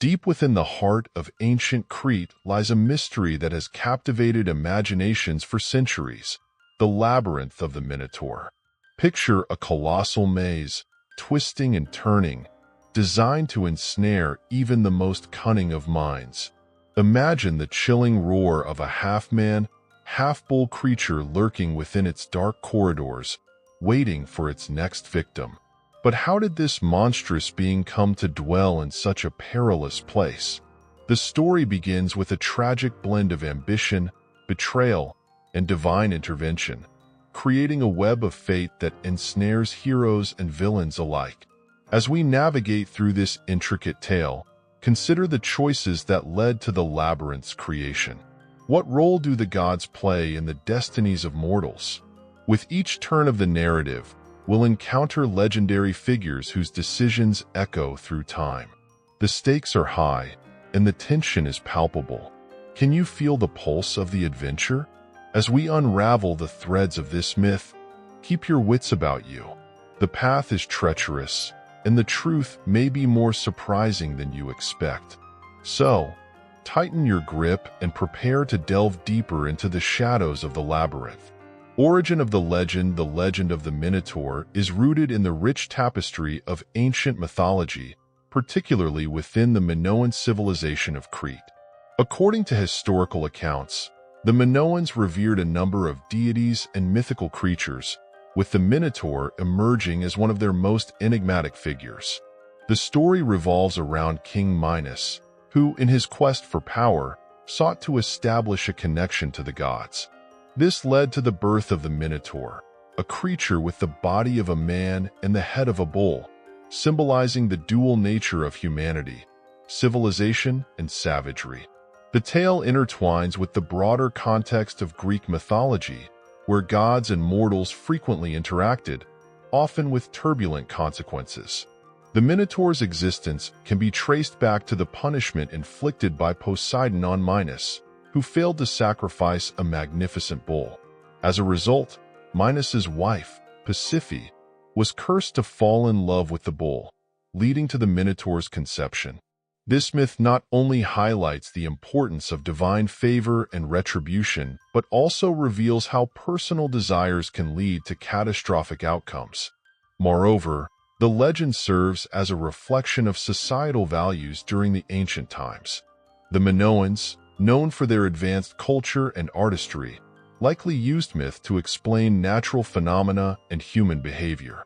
Deep within the heart of ancient Crete lies a mystery that has captivated imaginations for centuries, the labyrinth of the Minotaur. Picture a colossal maze, twisting and turning, designed to ensnare even the most cunning of minds. Imagine the chilling roar of a half-man, half-bull creature lurking within its dark corridors, waiting for its next victim. But how did this monstrous being come to dwell in such a perilous place? The story begins with a tragic blend of ambition, betrayal, and divine intervention, creating a web of fate that ensnares heroes and villains alike. As we navigate through this intricate tale, consider the choices that led to the labyrinth's creation. What role do the gods play in the destinies of mortals? With each turn of the narrative, we'll encounter legendary figures whose decisions echo through time. The stakes are high, and the tension is palpable. Can you feel the pulse of the adventure? As we unravel the threads of this myth, keep your wits about you. The path is treacherous, and the truth may be more surprising than you expect. So, tighten your grip and prepare to delve deeper into the shadows of the labyrinth. Origin of the legend of the Minotaur is rooted in the rich tapestry of ancient mythology, particularly within the Minoan civilization of Crete. According to historical accounts, the Minoans revered a number of deities and mythical creatures, with the Minotaur emerging as one of their most enigmatic figures. The story revolves around King Minos, who, in his quest for power, sought to establish a connection to the gods. This led to the birth of the Minotaur, a creature with the body of a man and the head of a bull, symbolizing the dual nature of humanity, civilization and savagery. The tale intertwines with the broader context of Greek mythology, where gods and mortals frequently interacted, often with turbulent consequences. The Minotaur's existence can be traced back to the punishment inflicted by Poseidon on Minos, who failed to sacrifice a magnificent bull. As a result, Minos's wife, Pasiphae, was cursed to fall in love with the bull, leading to the Minotaur's conception. This myth not only highlights the importance of divine favor and retribution, but also reveals how personal desires can lead to catastrophic outcomes. Moreover, the legend serves as a reflection of societal values during the ancient times. The Minoans, known for their advanced culture and artistry, likely used myth to explain natural phenomena and human behavior.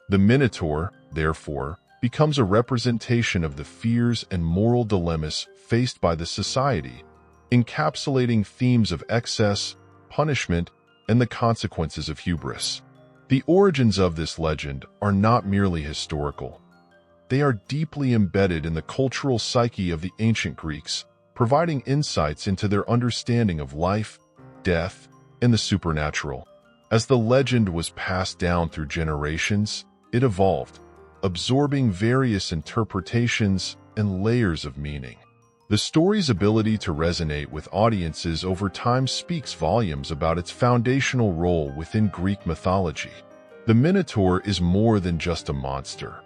The Minotaur, therefore, becomes a representation of the fears and moral dilemmas faced by the society, encapsulating themes of excess, punishment, and the consequences of hubris. The origins of this legend are not merely historical. They are deeply embedded in the cultural psyche of the ancient Greeks, providing insights into their understanding of life, death, and the supernatural. As the legend was passed down through generations, it evolved, absorbing various interpretations and layers of meaning. The story's ability to resonate with audiences over time speaks volumes about its foundational role within Greek mythology. The Minotaur is more than just a monster.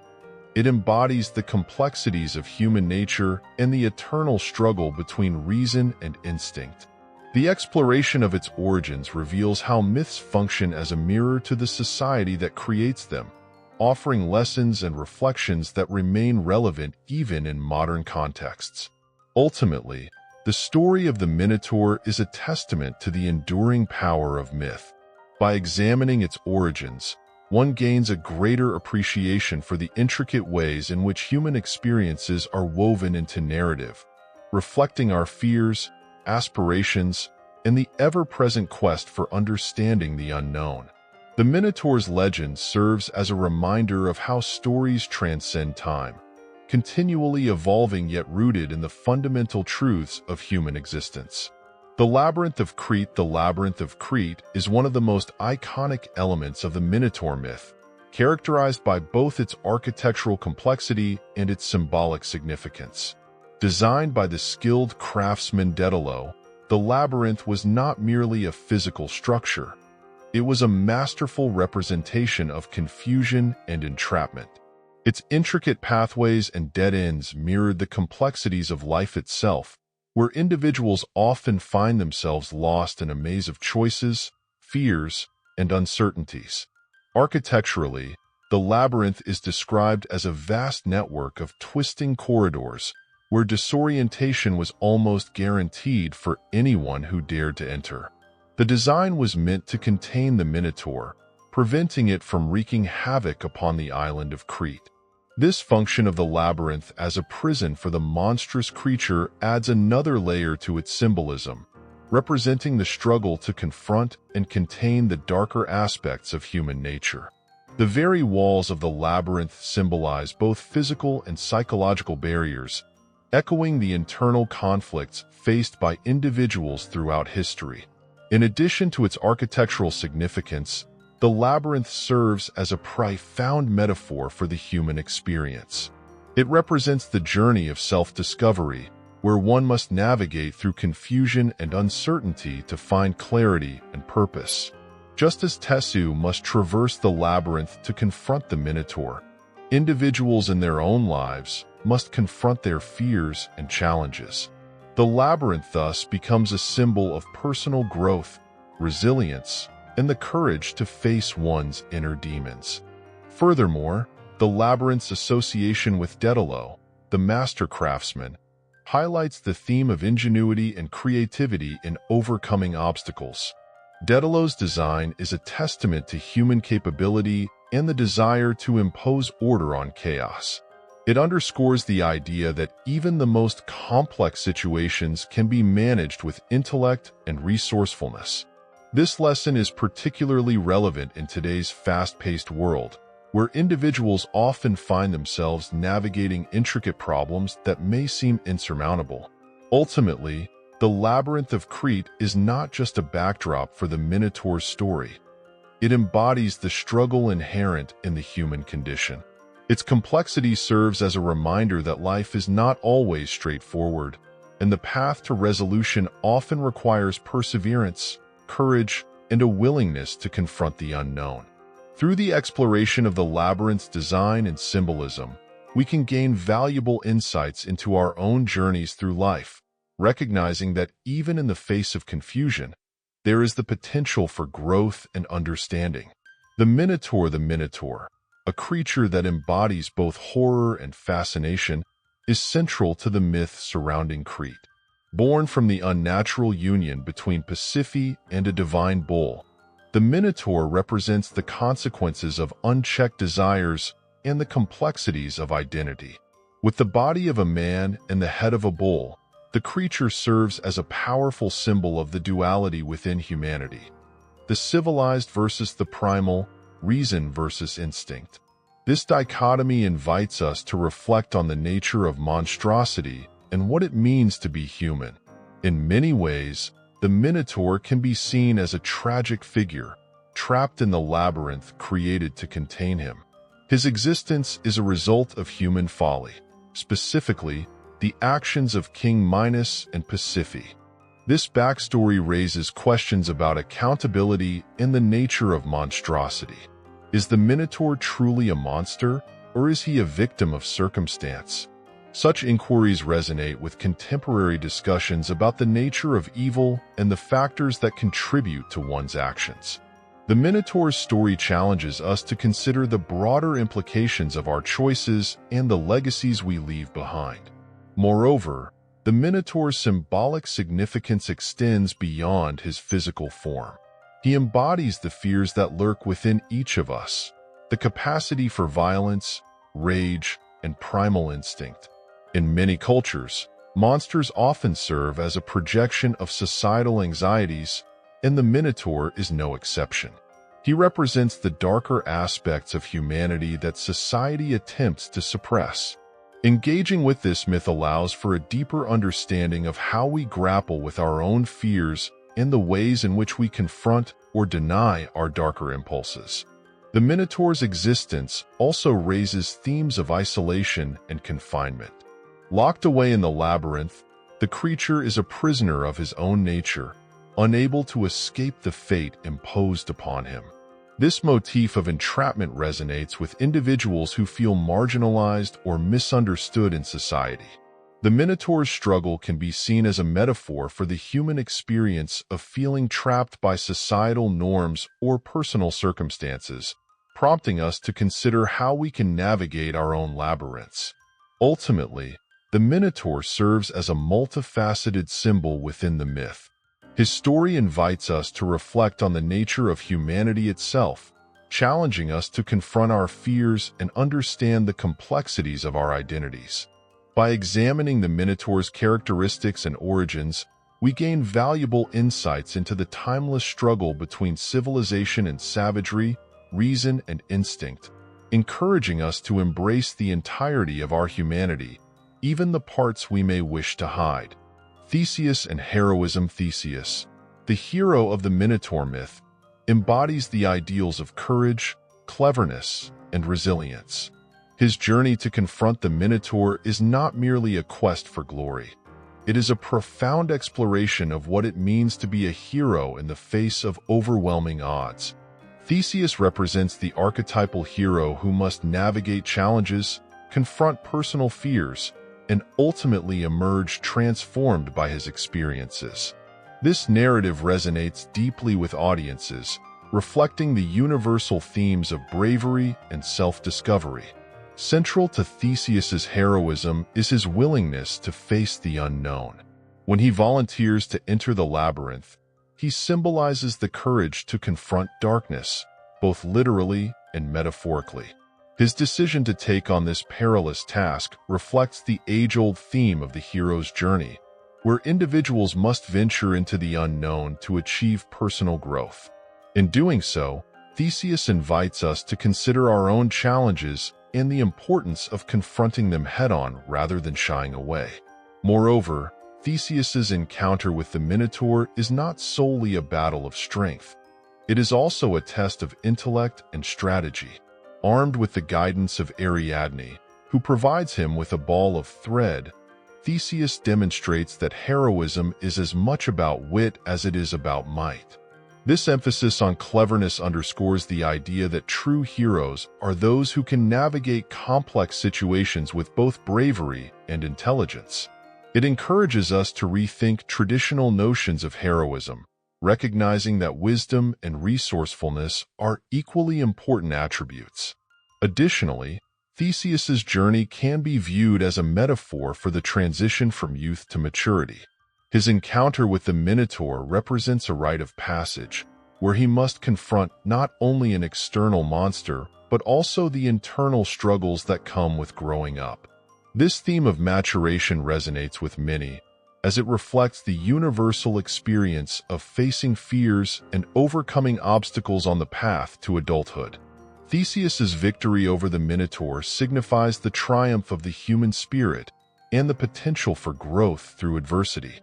It embodies the complexities of human nature and the eternal struggle between reason and instinct. The exploration of its origins reveals how myths function as a mirror to the society that creates them, offering lessons and reflections that remain relevant even in modern contexts. Ultimately, the story of the Minotaur is a testament to the enduring power of myth. By examining its origins, one gains a greater appreciation for the intricate ways in which human experiences are woven into narrative, reflecting our fears, aspirations, and the ever-present quest for understanding the unknown. The Minotaur's legend serves as a reminder of how stories transcend time, continually evolving yet rooted in the fundamental truths of human existence. The Labyrinth of Crete is one of the most iconic elements of the Minotaur myth, characterized by both its architectural complexity and its symbolic significance. Designed by the skilled craftsman Daedalus, the labyrinth was not merely a physical structure. It was a masterful representation of confusion and entrapment. Its intricate pathways and dead ends mirrored the complexities of life itself, where individuals often find themselves lost in a maze of choices, fears, and uncertainties. Architecturally, the labyrinth is described as a vast network of twisting corridors, where disorientation was almost guaranteed for anyone who dared to enter. The design was meant to contain the Minotaur, preventing it from wreaking havoc upon the island of Crete. This function of the labyrinth as a prison for the monstrous creature adds another layer to its symbolism, representing the struggle to confront and contain the darker aspects of human nature. The very walls of the labyrinth symbolize both physical and psychological barriers, echoing the internal conflicts faced by individuals throughout history. In addition to its architectural significance, the labyrinth serves as a profound metaphor for the human experience. It represents the journey of self-discovery, where one must navigate through confusion and uncertainty to find clarity and purpose. Just as Theseus must traverse the labyrinth to confront the Minotaur, individuals in their own lives must confront their fears and challenges. The labyrinth thus becomes a symbol of personal growth, resilience, and the courage to face one's inner demons. Furthermore, the labyrinth's association with Daedalus, the master craftsman, highlights the theme of ingenuity and creativity in overcoming obstacles. Daedalus' design is a testament to human capability and the desire to impose order on chaos. It underscores the idea that even the most complex situations can be managed with intellect and resourcefulness. This lesson is particularly relevant in today's fast-paced world, where individuals often find themselves navigating intricate problems that may seem insurmountable. Ultimately, the Labyrinth of Crete is not just a backdrop for the Minotaur's story. It embodies the struggle inherent in the human condition. Its complexity serves as a reminder that life is not always straightforward, and the path to resolution often requires perseverance, courage, and a willingness to confront the unknown. Through the exploration of the labyrinth's design and symbolism, we can gain valuable insights into our own journeys through life, recognizing that even in the face of confusion, there is the potential for growth and understanding. The Minotaur, a creature that embodies both horror and fascination, is central to the myth surrounding Crete. Born from the unnatural union between Pasiphae and a divine bull, the Minotaur represents the consequences of unchecked desires and the complexities of identity. With the body of a man and the head of a bull, the creature serves as a powerful symbol of the duality within humanity: the civilized versus the primal, reason versus instinct. This dichotomy invites us to reflect on the nature of monstrosity and what it means to be human. In many ways, the Minotaur can be seen as a tragic figure, trapped in the labyrinth created to contain him. His existence is a result of human folly, specifically, the actions of King Minos and Pasiphae. This backstory raises questions about accountability and the nature of monstrosity. Is the Minotaur truly a monster, or is he a victim of circumstance? Such inquiries resonate with contemporary discussions about the nature of evil and the factors that contribute to one's actions. The Minotaur's story challenges us to consider the broader implications of our choices and the legacies we leave behind. Moreover, the Minotaur's symbolic significance extends beyond his physical form. He embodies the fears that lurk within each of us, the capacity for violence, rage, and primal instinct. In many cultures, monsters often serve as a projection of societal anxieties, and the Minotaur is no exception. He represents the darker aspects of humanity that society attempts to suppress. Engaging with this myth allows for a deeper understanding of how we grapple with our own fears and the ways in which we confront or deny our darker impulses. The Minotaur's existence also raises themes of isolation and confinement. Locked away in the labyrinth, the creature is a prisoner of his own nature, unable to escape the fate imposed upon him. This motif of entrapment resonates with individuals who feel marginalized or misunderstood in society. The Minotaur's struggle can be seen as a metaphor for the human experience of feeling trapped by societal norms or personal circumstances, prompting us to consider how we can navigate our own labyrinths. Ultimately, the Minotaur serves as a multifaceted symbol within the myth. His story invites us to reflect on the nature of humanity itself, challenging us to confront our fears and understand the complexities of our identities. By examining the Minotaur's characteristics and origins, we gain valuable insights into the timeless struggle between civilization and savagery, reason and instinct, encouraging us to embrace the entirety of our humanity, even the parts we may wish to hide. Theseus and heroism. Theseus, the hero of the Minotaur myth, embodies the ideals of courage, cleverness, and resilience. His journey to confront the Minotaur is not merely a quest for glory. It is a profound exploration of what it means to be a hero in the face of overwhelming odds. Theseus represents the archetypal hero who must navigate challenges, confront personal fears, and ultimately emerge transformed by his experiences. This narrative resonates deeply with audiences, reflecting the universal themes of bravery and self-discovery. Central to Theseus's heroism is his willingness to face the unknown. When he volunteers to enter the labyrinth, he symbolizes the courage to confront darkness, both literally and metaphorically. His decision to take on this perilous task reflects the age-old theme of the hero's journey, where individuals must venture into the unknown to achieve personal growth. In doing so, Theseus invites us to consider our own challenges and the importance of confronting them head-on rather than shying away. Moreover, Theseus's encounter with the Minotaur is not solely a battle of strength. It is also a test of intellect and strategy. Armed with the guidance of Ariadne, who provides him with a ball of thread, Theseus demonstrates that heroism is as much about wit as it is about might. This emphasis on cleverness underscores the idea that true heroes are those who can navigate complex situations with both bravery and intelligence. It encourages us to rethink traditional notions of heroism, recognizing that wisdom and resourcefulness are equally important attributes. Additionally, Theseus's journey can be viewed as a metaphor for the transition from youth to maturity. His encounter with the Minotaur represents a rite of passage, where he must confront not only an external monster, but also the internal struggles that come with growing up. This theme of maturation resonates with many, as it reflects the universal experience of facing fears and overcoming obstacles on the path to adulthood. Theseus's victory over the Minotaur signifies the triumph of the human spirit and the potential for growth through adversity.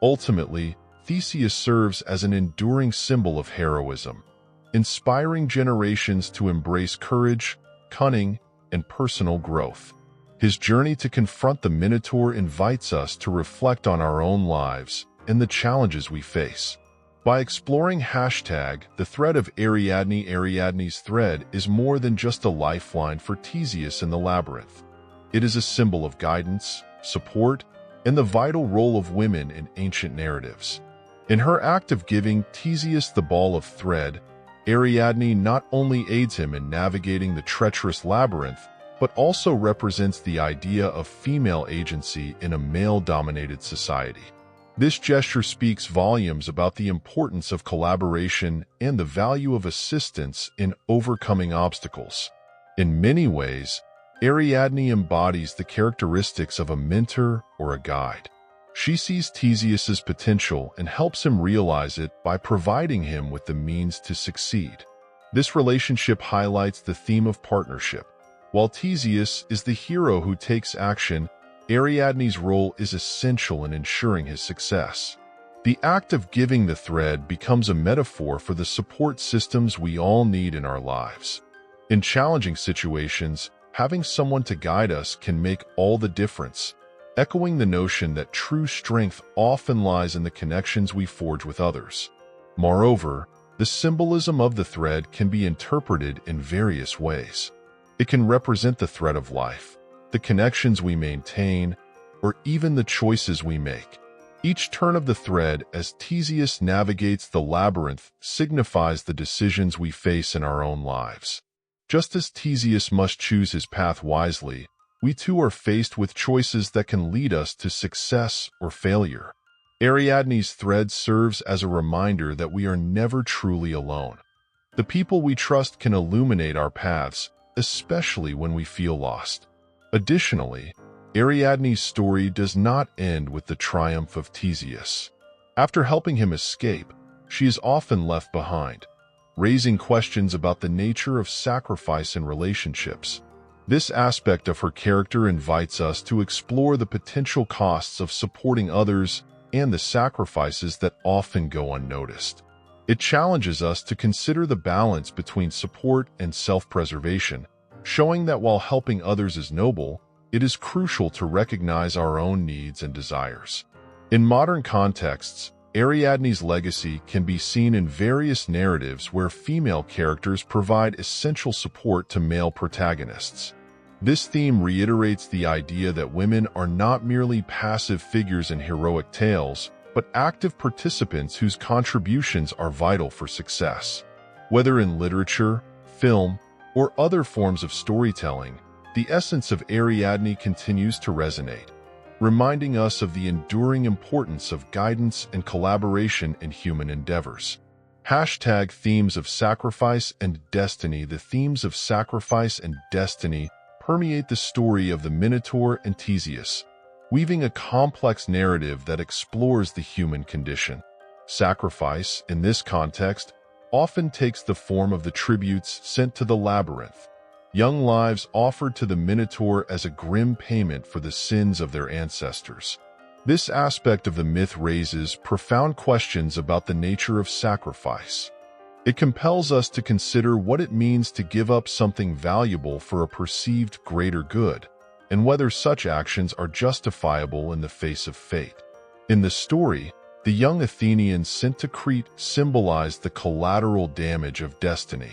Ultimately, Theseus serves as an enduring symbol of heroism, inspiring generations to embrace courage, cunning, and personal growth. His journey to confront the Minotaur invites us to reflect on our own lives and the challenges we face. By exploring the thread of Ariadne's thread is more than just a lifeline for Theseus in the labyrinth. It is a symbol of guidance, support, and the vital role of women in ancient narratives. In her act of giving Theseus the ball of thread, Ariadne not only aids him in navigating the treacherous labyrinth, but also represents the idea of female agency in a male-dominated society. This gesture speaks volumes about the importance of collaboration and the value of assistance in overcoming obstacles. In many ways, Ariadne embodies the characteristics of a mentor or a guide. She sees Theseus's potential and helps him realize it by providing him with the means to succeed. This relationship highlights the theme of partnership. While Theseus is the hero who takes action, Ariadne's role is essential in ensuring his success. The act of giving the thread becomes a metaphor for the support systems we all need in our lives. In challenging situations, having someone to guide us can make all the difference, echoing the notion that true strength often lies in the connections we forge with others. Moreover, The symbolism of the thread can be interpreted in various ways. It can represent the thread of life, the connections we maintain, or even the choices we make. Each turn of the thread as Theseus navigates the labyrinth signifies the decisions we face in our own lives. Just as Theseus must choose his path wisely, we too are faced with choices that can lead us to success or failure. Ariadne's thread serves as a reminder that we are never truly alone. The people we trust can illuminate our paths, especially when we feel lost. Additionally, Ariadne's story does not end with the triumph of Theseus. After helping him escape, she is often left behind, raising questions about the nature of sacrifice in relationships. This aspect of her character invites us to explore the potential costs of supporting others and the sacrifices that often go unnoticed. It challenges us to consider the balance between support and self-preservation, showing that while helping others is noble, it is crucial to recognize our own needs and desires. In modern contexts, Ariadne's legacy can be seen in various narratives where female characters provide essential support to male protagonists. This theme reiterates the idea that women are not merely passive figures in heroic tales, but active participants whose contributions are vital for success. Whether in literature, film, or other forms of storytelling, the essence of Ariadne continues to resonate, reminding us of the enduring importance of guidance and collaboration in human endeavors. #Themes of Sacrifice and Destiny. The themes of sacrifice and destiny permeate the story of the Minotaur and Theseus, weaving a complex narrative that explores the human condition. Sacrifice, in this context, often takes the form of the tributes sent to the labyrinth, young lives offered to the Minotaur as a grim payment for the sins of their ancestors. This aspect of the myth raises profound questions about the nature of sacrifice. It compels us to consider what it means to give up something valuable for a perceived greater good, and whether such actions are justifiable in the face of fate. In the story, the young Athenians sent to Crete symbolized the collateral damage of destiny.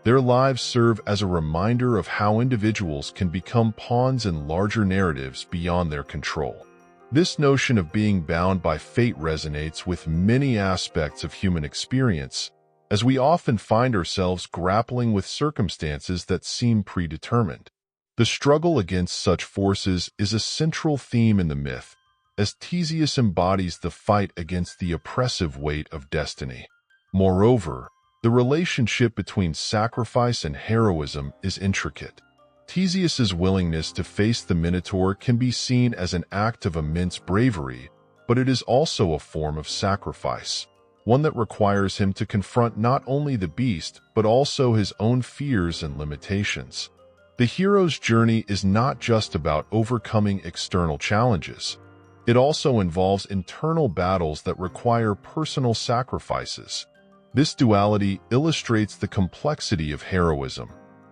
Their lives serve as a reminder of how individuals can become pawns in larger narratives beyond their control. This notion of being bound by fate resonates with many aspects of human experience, as we often find ourselves grappling with circumstances that seem predetermined. The struggle against such forces is a central theme in the myth, as Theseus embodies the fight against the oppressive weight of destiny. Moreover, the relationship between sacrifice and heroism is intricate. Theseus's willingness to face the Minotaur can be seen as an act of immense bravery, but it is also a form of sacrifice, one that requires him to confront not only the beast but also his own fears and limitations. The hero's journey is not just about overcoming external challenges. It also involves internal battles that require personal sacrifices. This duality illustrates the complexity of heroism,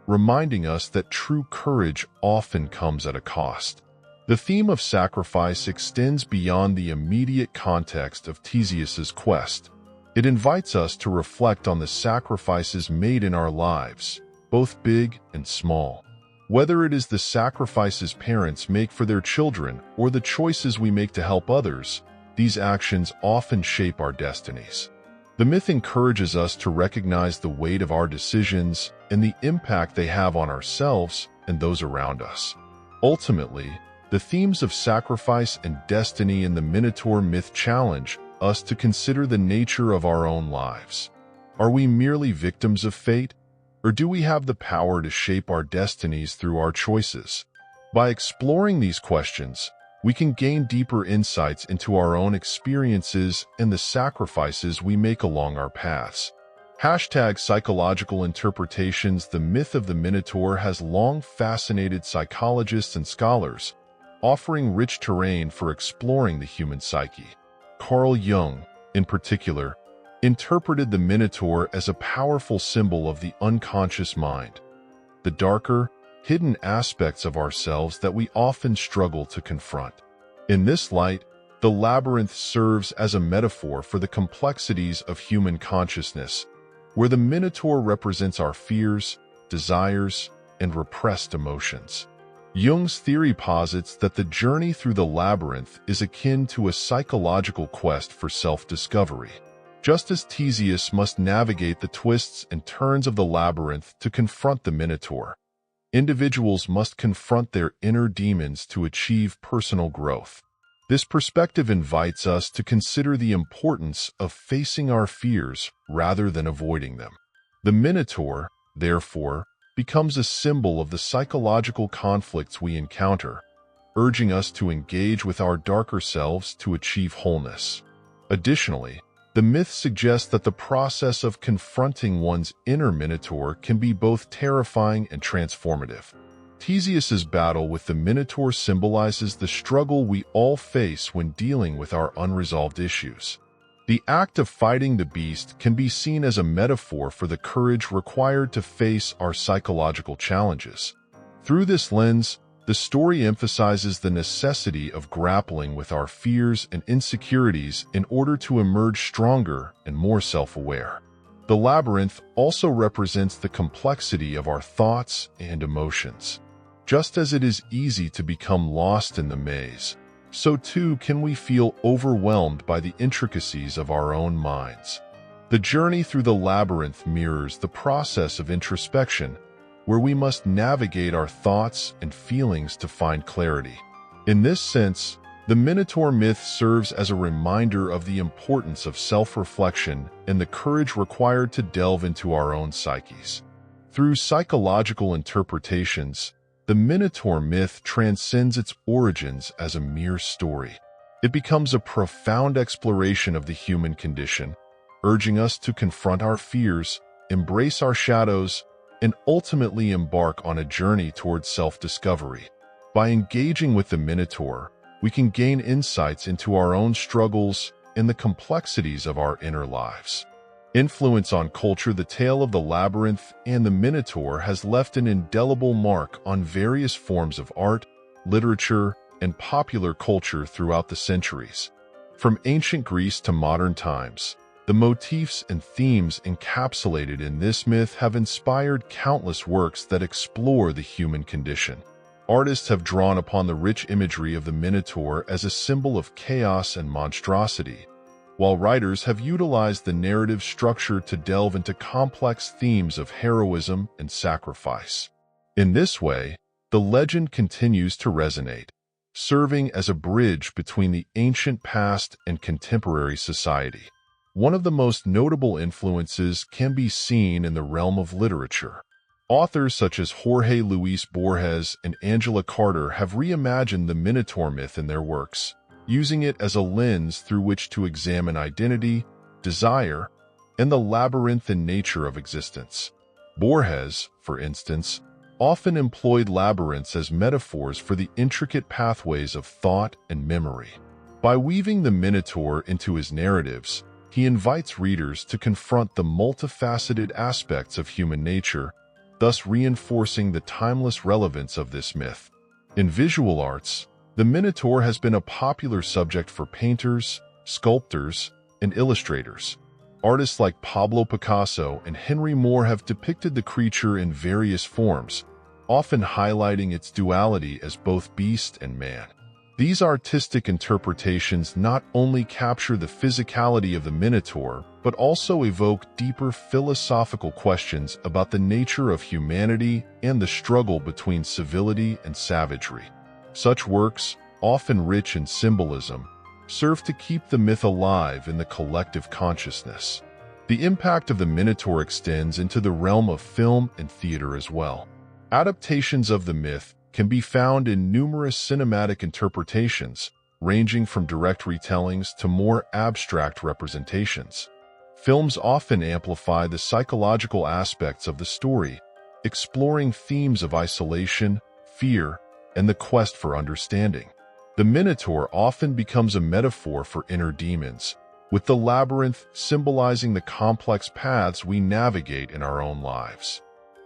reminding us that true courage often comes at a cost. The theme of sacrifice extends beyond the immediate context of Theseus's quest. It invites us to reflect on the sacrifices made in our lives, both big and small. Whether it is the sacrifices parents make for their children or the choices we make to help others, these actions often shape our destinies. The myth encourages us to recognize the weight of our decisions and the impact they have on ourselves and those around us. Ultimately, the themes of sacrifice and destiny in the Minotaur myth challenge us to consider the nature of our own lives. Are we merely victims of fate, or do we have the power to shape our destinies through our choices? By exploring these questions, we can gain deeper insights into our own experiences and the sacrifices we make along our paths. #Psychological interpretations. The myth of the Minotaur has long fascinated psychologists and scholars, offering rich terrain for exploring the human psyche. Carl Jung, in particular, interpreted the Minotaur as a powerful symbol of the unconscious mind, the darker, hidden aspects of ourselves that we often struggle to confront. In this light, the labyrinth serves as a metaphor for the complexities of human consciousness, where the Minotaur represents our fears, desires, and repressed emotions. Jung's theory posits that the journey through the labyrinth is akin to a psychological quest for self-discovery. Just as Theseus must navigate the twists and turns of the labyrinth to confront the Minotaur, individuals must confront their inner demons to achieve personal growth. This perspective invites us to consider the importance of facing our fears rather than avoiding them. The Minotaur, therefore, becomes a symbol of the psychological conflicts we encounter, urging us to engage with our darker selves to achieve wholeness. Additionally, the myth suggests that the process of confronting one's inner Minotaur can be both terrifying and transformative. Theseus's battle with the Minotaur symbolizes the struggle we all face when dealing with our unresolved issues. The act of fighting the beast can be seen as a metaphor for the courage required to face our psychological challenges. Through this lens, the story emphasizes the necessity of grappling with our fears and insecurities in order to emerge stronger and more self-aware. The labyrinth also represents the complexity of our thoughts and emotions. Just as it is easy to become lost in the maze, so too can we feel overwhelmed by the intricacies of our own minds. The journey through the labyrinth mirrors the process of introspection, where we must navigate our thoughts and feelings to find clarity. In this sense, the Minotaur myth serves as a reminder of the importance of self-reflection and the courage required to delve into our own psyches. Through psychological interpretations, the Minotaur myth transcends its origins as a mere story. It becomes a profound exploration of the human condition, urging us to confront our fears, embrace our shadows, and ultimately embark on a journey towards self-discovery. By engaging with the Minotaur, we can gain insights into our own struggles and the complexities of our inner lives. Influence on culture. The tale of the labyrinth and the Minotaur has left an indelible mark on various forms of art, literature, and popular culture throughout the centuries. From ancient Greece to modern times, the motifs and themes encapsulated in this myth have inspired countless works that explore the human condition. Artists have drawn upon the rich imagery of the Minotaur as a symbol of chaos and monstrosity, while writers have utilized the narrative structure to delve into complex themes of heroism and sacrifice. In this way, the legend continues to resonate, serving as a bridge between the ancient past and contemporary society. One of the most notable influences can be seen in the realm of literature. Authors such as Jorge Luis Borges and Angela Carter have reimagined the Minotaur myth in their works, using it as a lens through which to examine identity, desire, and the labyrinthine nature of existence. Borges, for instance, often employed labyrinths as metaphors for the intricate pathways of thought and memory. By weaving the Minotaur into his narratives, he invites readers to confront the multifaceted aspects of human nature, thus reinforcing the timeless relevance of this myth. In visual arts, the Minotaur has been a popular subject for painters, sculptors, and illustrators. Artists like Pablo Picasso and Henry Moore have depicted the creature in various forms, often highlighting its duality as both beast and man. These artistic interpretations not only capture the physicality of the Minotaur, but also evoke deeper philosophical questions about the nature of humanity and the struggle between civility and savagery. Such works, often rich in symbolism, serve to keep the myth alive in the collective consciousness. The impact of the Minotaur extends into the realm of film and theater as well. Adaptations of the myth can be found in numerous cinematic interpretations, ranging from direct retellings to more abstract representations. Films often amplify the psychological aspects of the story, exploring themes of isolation, fear, and the quest for understanding. The Minotaur often becomes a metaphor for inner demons, with the labyrinth symbolizing the complex paths we navigate in our own lives.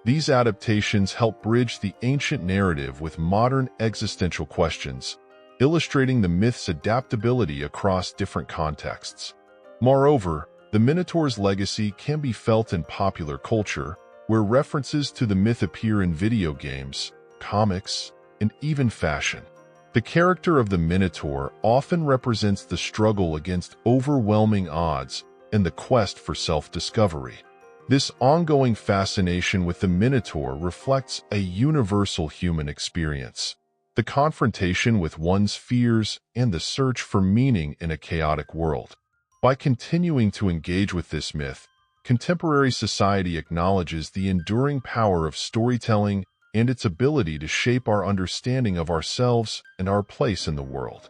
These adaptations help bridge the ancient narrative with modern existential questions, illustrating the myth's adaptability across different contexts. Moreover, The Minotaur's legacy can be felt in popular culture, where references to the myth appear in video games, comics, and even fashion. The character of the Minotaur often represents the struggle against overwhelming odds and the quest for self-discovery. This ongoing fascination with the Minotaur reflects a universal human experience: the confrontation with one's fears and the search for meaning in a chaotic world. By continuing to engage with this myth, contemporary society acknowledges the enduring power of storytelling and its ability to shape our understanding of ourselves and our place in the world.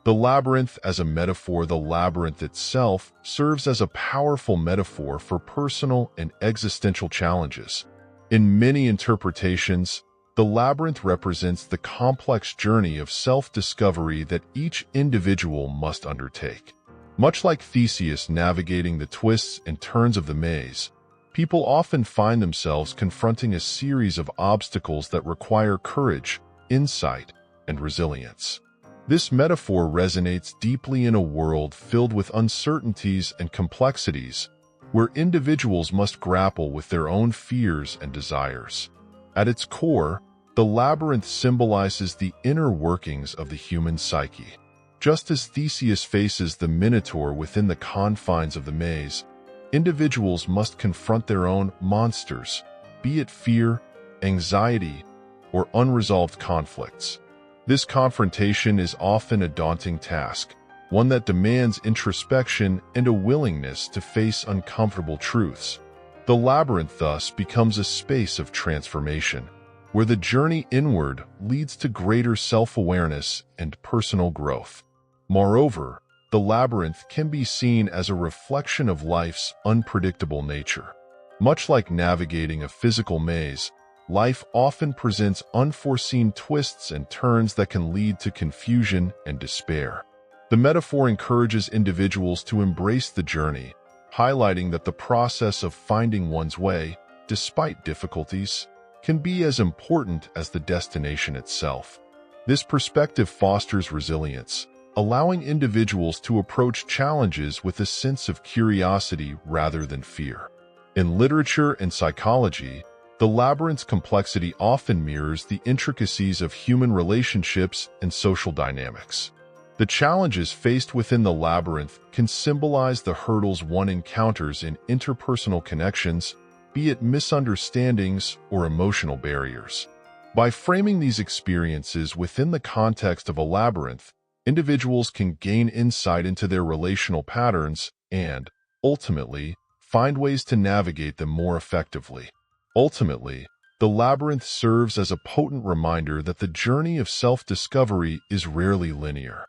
The labyrinth as a metaphor. The labyrinth itself serves as a powerful metaphor for personal and existential challenges. In many interpretations, the labyrinth represents the complex journey of self-discovery that each individual must undertake. Much like Theseus navigating the twists and turns of the maze, people often find themselves confronting a series of obstacles that require courage, insight, and resilience. This metaphor resonates deeply in a world filled with uncertainties and complexities, where individuals must grapple with their own fears and desires. At its core, the labyrinth symbolizes the inner workings of the human psyche. Just as Theseus faces the Minotaur within the confines of the maze, individuals must confront their own monsters, be it fear, anxiety, or unresolved conflicts. This confrontation is often a daunting task, one that demands introspection and a willingness to face uncomfortable truths. The labyrinth thus becomes a space of transformation, where the journey inward leads to greater self-awareness and personal growth. Moreover, the labyrinth can be seen as a reflection of life's unpredictable nature. Much like navigating a physical maze, life often presents unforeseen twists and turns that can lead to confusion and despair. The metaphor encourages individuals to embrace the journey, highlighting that the process of finding one's way, despite difficulties, can be as important as the destination itself. This perspective fosters resilience, allowing individuals to approach challenges with a sense of curiosity rather than fear. In literature and psychology, the labyrinth's complexity often mirrors the intricacies of human relationships and social dynamics. The challenges faced within the labyrinth can symbolize the hurdles one encounters in interpersonal connections, be it misunderstandings or emotional barriers. By framing these experiences within the context of a labyrinth, individuals can gain insight into their relational patterns and, ultimately, find ways to navigate them more effectively. Ultimately, the labyrinth serves as a potent reminder that the journey of self-discovery is rarely linear.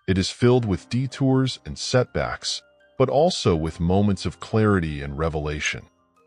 It is filled with detours and setbacks, but also with moments of clarity and revelation.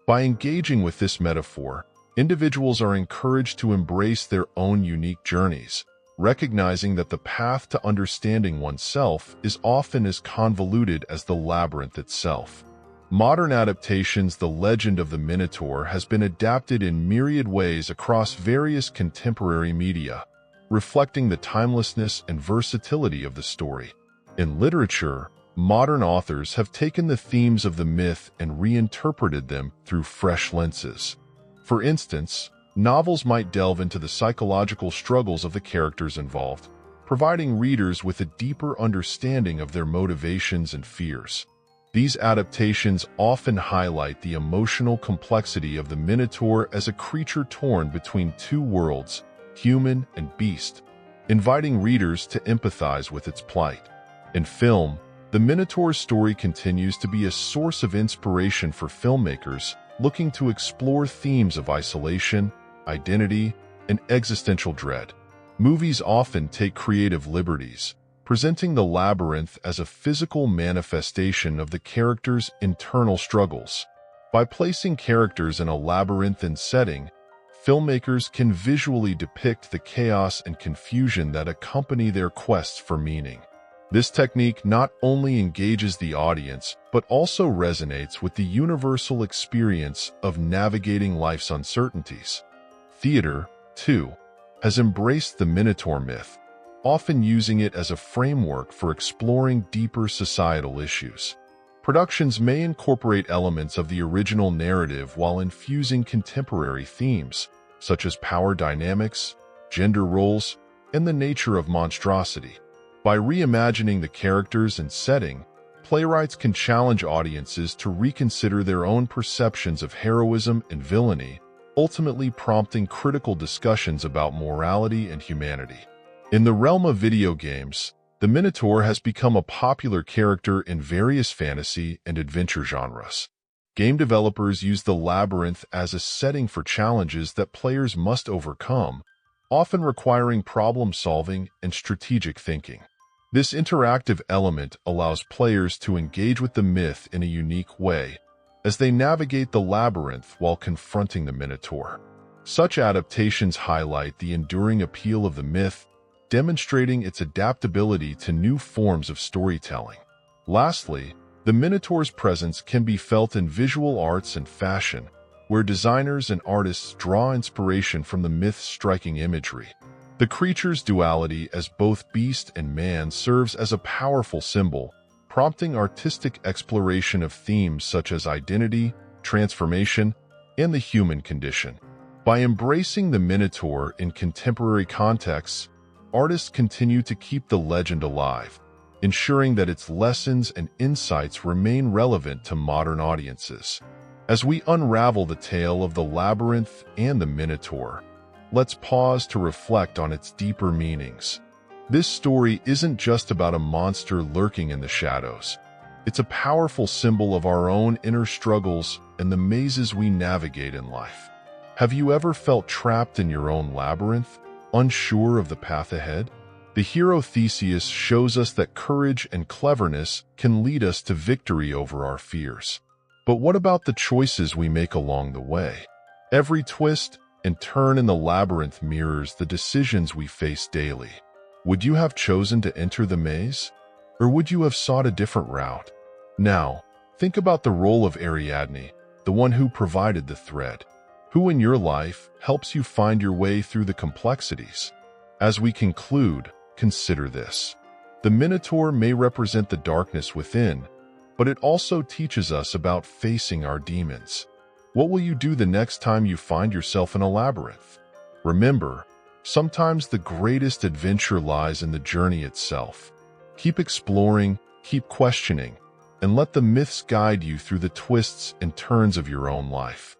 By engaging with this metaphor, individuals are encouraged to embrace their own unique journeys, recognizing that the path to understanding oneself is often as convoluted as the labyrinth itself. Modern adaptations. The legend of the Minotaur has been adapted in myriad ways across various contemporary media, reflecting the timelessness and versatility of the story. In literature, modern authors have taken the themes of the myth and reinterpreted them through fresh lenses. For instance, novels might delve into the psychological struggles of the characters involved, providing readers with a deeper understanding of their motivations and fears. These adaptations often highlight the emotional complexity of the Minotaur as a creature torn between two worlds, human and beast, inviting readers to empathize with its plight. In film, the Minotaur's story continues to be a source of inspiration for filmmakers looking to explore themes of isolation, identity, and existential dread. Movies often take creative liberties, presenting the labyrinth as a physical manifestation of the character's internal struggles. By placing characters in a labyrinthine setting, filmmakers can visually depict the chaos and confusion that accompany their quests for meaning. This technique not only engages the audience, but also resonates with the universal experience of navigating life's uncertainties. Theater, too, has embraced the Minotaur myth, often using it as a framework for exploring deeper societal issues. Productions may incorporate elements of the original narrative while infusing contemporary themes, such as power dynamics, gender roles, and the nature of monstrosity. By reimagining the characters and setting, playwrights can challenge audiences to reconsider their own perceptions of heroism and villainy, ultimately prompting critical discussions about morality and humanity. In the realm of video games, the Minotaur has become a popular character in various fantasy and adventure genres. Game developers use the Labyrinth as a setting for challenges that players must overcome, often requiring problem-solving and strategic thinking. This interactive element allows players to engage with the myth in a unique way, as they navigate the labyrinth while confronting the Minotaur. Such adaptations highlight the enduring appeal of the myth, demonstrating its adaptability to new forms of storytelling. Lastly, the Minotaur's presence can be felt in visual arts and fashion, where designers and artists draw inspiration from the myth's striking imagery. The creature's duality as both beast and man serves as a powerful symbol, prompting artistic exploration of themes such as identity, transformation, and the human condition. By embracing the Minotaur in contemporary contexts, artists continue to keep the legend alive, ensuring that its lessons and insights remain relevant to modern audiences. As we unravel the tale of the Labyrinth and the Minotaur, let's pause to reflect on its deeper meanings. This story isn't just about a monster lurking in the shadows. It's a powerful symbol of our own inner struggles and the mazes we navigate in life. Have you ever felt trapped in your own labyrinth, unsure of the path ahead? The hero Theseus shows us that courage and cleverness can lead us to victory over our fears. But what about the choices we make along the way? Every twist and turn in the labyrinth mirrors the decisions we face daily. Would you have chosen to enter the maze? Or would you have sought a different route? Now, think about the role of Ariadne, the one who provided the thread. Who in your life helps you find your way through the complexities? As we conclude, consider this. The Minotaur may represent the darkness within, but it also teaches us about facing our demons. What will you do the next time you find yourself in a labyrinth? Remember, sometimes the greatest adventure lies in the journey itself. Keep exploring, keep questioning, and let the myths guide you through the twists and turns of your own life.